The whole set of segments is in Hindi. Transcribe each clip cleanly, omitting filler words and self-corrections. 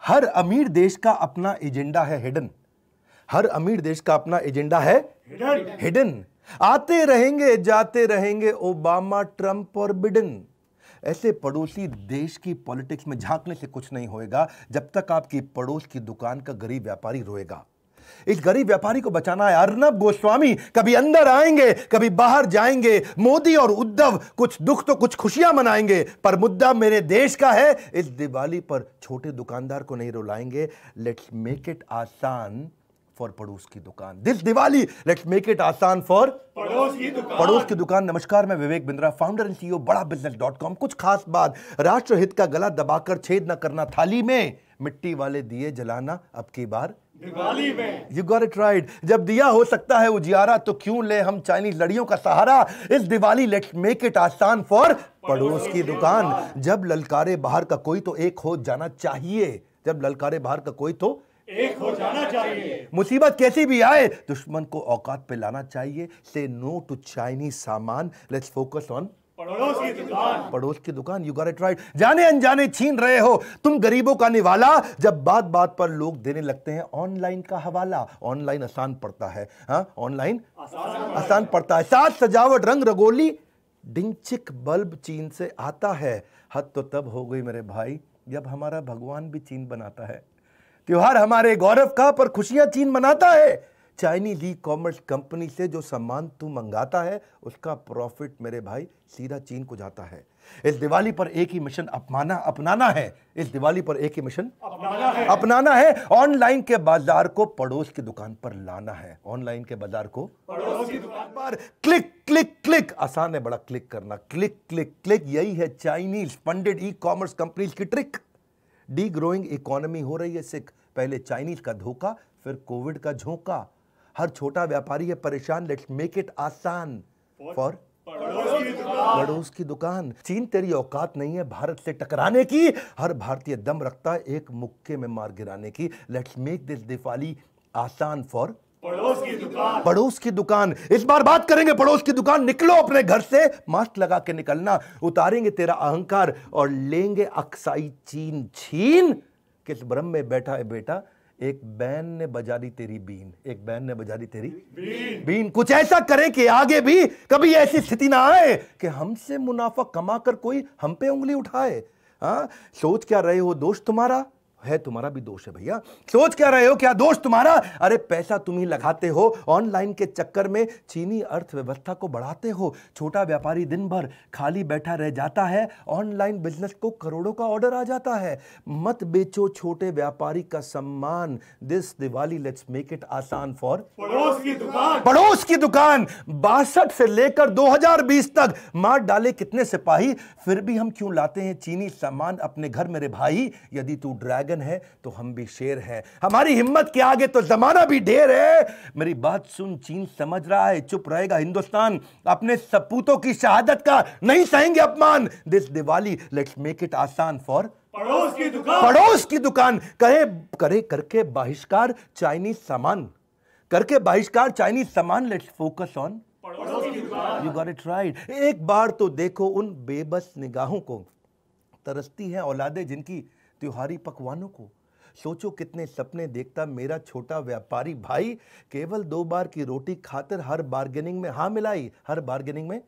हर अमीर देश का अपना एजेंडा है हिडन। हर अमीर देश का अपना एजेंडा है हिडन। आते रहेंगे जाते रहेंगे ओबामा, ट्रंप और बिडेन। ऐसे पड़ोसी देश की पॉलिटिक्स में झांकने से कुछ नहीं होएगा जब तक आपकी पड़ोस की दुकान का गरीब व्यापारी रोएगा। इस गरीब व्यापारी को बचाना है। अर्नब गोस्वामी कभी अंदर आएंगे, कभी बाहर जाएंगे। मोदी और उद्धव कुछ दुख तो कुछ खुशियां मनाएंगे, पर मुद्दा मेरे देश का है। इस दिवाली पर छोटे दुकानदार को नहीं रुलाएंगे। लेट्स मेक इट आसान फॉर पड़ोस की दुकान। This Diwali let's make it आसान फॉर पड़ोस की दुकान। नमस्कार, मैं Vivek Bindra, founder and CEO बड़ा बिजनेस.com। कुछ खास बात, राष्ट्रहित का गला दबाकर छेद न करना थाली में, मिट्टी वाले दिए जलाना अब की बार दिवाली में। You got it right। जब दिया हो सकता है उजियारा तो क्यों ले हम चाइनीज लड़ियों का सहारा। इस दिवाली लेट्स मेक इट आसान फॉर पड़ोस की दुकान। जब ललकारे बाहर का कोई तो एक हो जाना चाहिए। जब ललकारे बाहर का कोई तो एक हो जाना चाहिए। मुसीबत कैसी भी आए दुश्मन को औकात पे लाना चाहिए। से नो टू चाइनीज सामान, लेट्स फोकस ऑन पड़ोस की दुकान। पड़ोस की दुकान। You got it right. जाने अनजाने छीन रहे हो तुम गरीबों का निवाला, जब बात बात पर लोग देने लगते हैं ऑनलाइन का हवाला। ऑनलाइन आसान पड़ता है, हाँ ऑनलाइन आसान पड़ता है। साज सजावट रंग रंगोली डिंचिक बल्ब चीन से आता है। हद तो तब हो गई मेरे भाई जब हमारा भगवान भी चीन बनाता है। त्योहार हमारे गौरव का, पर खुशियां चीन मनाता है। चाइनीज ई कॉमर्स कंपनी से जो सामान तू मंगाता है उसका प्रॉफिट मेरे भाई सीधा चीन को जाता है। इस दिवाली पर एक ही मिशन अपनाना है। इस दिवाली पर एक ही मिशन अपनाना है। ऑनलाइन के बाजार को पड़ोस की दुकान पर लाना है। ऑनलाइन के बाजार को पड़ोस की दुकान पर क्लिक क्लिक क्लिक। आसान है बड़ा क्लिक करना, क्लिक क्लिक क्लिक। यही है Chinese funded e commerce companies की ट्रिक। डी ग्रोइंग इकोनॉमी हो रही है सिक। पहले चाइनीज का धोखा, फिर कोविड का झोंका। हर छोटा व्यापारी है परेशान। लेट्स मेक इट आसान फॉर पड़ोस की दुकान। चीन तेरी औकात नहीं है भारत से टकराने की। हर भारतीय दम रखता है एक मुक्के में मार गिराने की। लेट्स मेक दिस दिवाली आसान फॉर पड़ोस की दुकान। पड़ोस की दुकान। इस बार बात करेंगे पड़ोस की दुकान। निकलो अपने घर से, मास्क लगा के निकलना। उतारेंगे तेरा अहंकार और लेंगे अक्साई चीन छीन। किस भ्रम में बैठा है बेटा, एक बैन ने बजा दी तेरी बीन। एक बैन ने बजा दी तेरी बीन। कुछ ऐसा करें कि आगे भी कभी ऐसी स्थिति ना आए कि हमसे मुनाफा कमाकर कोई हम पे उंगली उठाए। हाँ, सोच क्या रहे हो दोस्त तुम्हारा है, तुम्हारा भी दोष है भैया। सोच क्या रहे हो, क्या दोष तुम्हारा। अरे पैसा तुम ही लगाते हो ऑनलाइन के चक्कर में, चीनी अर्थव्यवस्था को बढ़ाते हो। छोटा व्यापारी दिन भर खाली बैठा रह जाता है, ऑनलाइन बिजनेस को करोड़ों का ऑर्डर आ जाता है। मत बेचो छोटे व्यापारी का सम्मान। This Diwali let's make it आसान फॉर पड़ोस की दुकान। पड़ोस की दुकान। 62 से लेकर 2020 तक मार डाले कितने सिपाही, फिर भी हम क्यों लाते हैं चीनी सामान अपने घर मेरे भाई। यदि तू ड्रैगन है तो हम भी शेर हैं। हमारी हिम्मत के आगे तो जमाना भी ढेर है। मेरी बात सुन, चीन समझ रहा है चुप रहेगा हिंदुस्तान। अपने सपूतों की शहादत का नहीं सहेंगे अपमान। This Diwali let's make it आसान फॉर पड़ोस की दुकान। पड़ोस की दुकान। करे करके बहिष्कार चाइनीज सामान, करके बहिष्कार चाइनीज सामान। लेट्स फोकस ऑन पड़ोस की दुकान। You got it right. एक बार तो देखो उन बेबस निगाहों को, तरसती हैं औलादे जिनकी त्योहारी पकवानों को। सोचो कितने सपने देखता मेरा छोटा व्यापारी भाई। केवल 2 बार की रोटी खाकर हर बार्गेनिंग में हाँ मिलाई, हर बार्गेनिंग में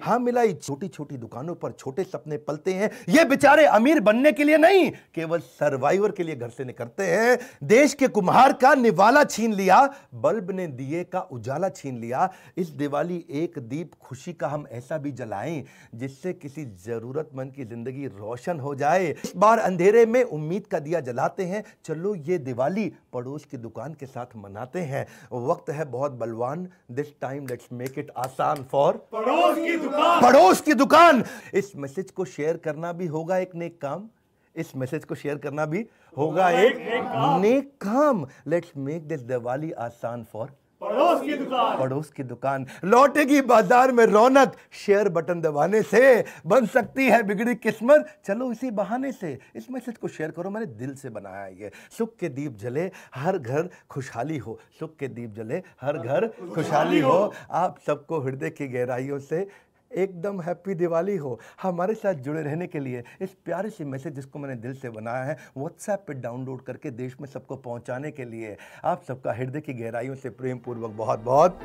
हाँ मिलाई। छोटी छोटी दुकानों पर छोटे सपने पलते हैं। ये बेचारे अमीर बनने के लिए नहीं, केवल सर्वाइवर के लिए घर से निकलते हैं। देश के कुम्हार का निवाला छीन लिया, बल्ब ने दिए का उजाला छीन लिया। इस दिवाली एक दीप खुशी का हम ऐसा भी जलाएं जिससे किसी जरूरतमंद की जिंदगी रोशन हो जाए। इस बार अंधेरे में उम्मीद का दिया जलाते हैं। चलो ये दिवाली पड़ोस की दुकान के साथ मनाते हैं। वक्त है बहुत बलवान। This time let's make it आसान फॉर पड़ोस की दुकान। पड़ोस की दुकान। इस मैसेज को शेयर करना भी होगा एक नेक काम। इस मैसेज को शेयर करना भी होगा एक नेक काम। लेट्स मेक दिस दिवाली आसान फॉर पड़ोस की दुकान। पड़ोस की दुकान। लौटेगी बाजार में रौनक, शेयर बटन दबाने से बन सकती है बिगड़ी किस्मत। चलो इसी बहाने से इस मैसेज को शेयर करो, मैंने दिल से बनाया है ये। सुख के दीप जले हर घर खुशहाली हो। सुख के दीप जले हर घर खुशहाली हो। आप सबको हृदय की गहराइयों से एकदम हैप्पी दिवाली हो। हमारे साथ जुड़े रहने के लिए इस प्यारे से मैसेज जिसको मैंने दिल से बनाया है व्हाट्सएप पे डाउनलोड करके देश में सबको पहुंचाने के लिए आप सबका हृदय की गहराइयों से प्रेम पूर्वक बहुत बहुत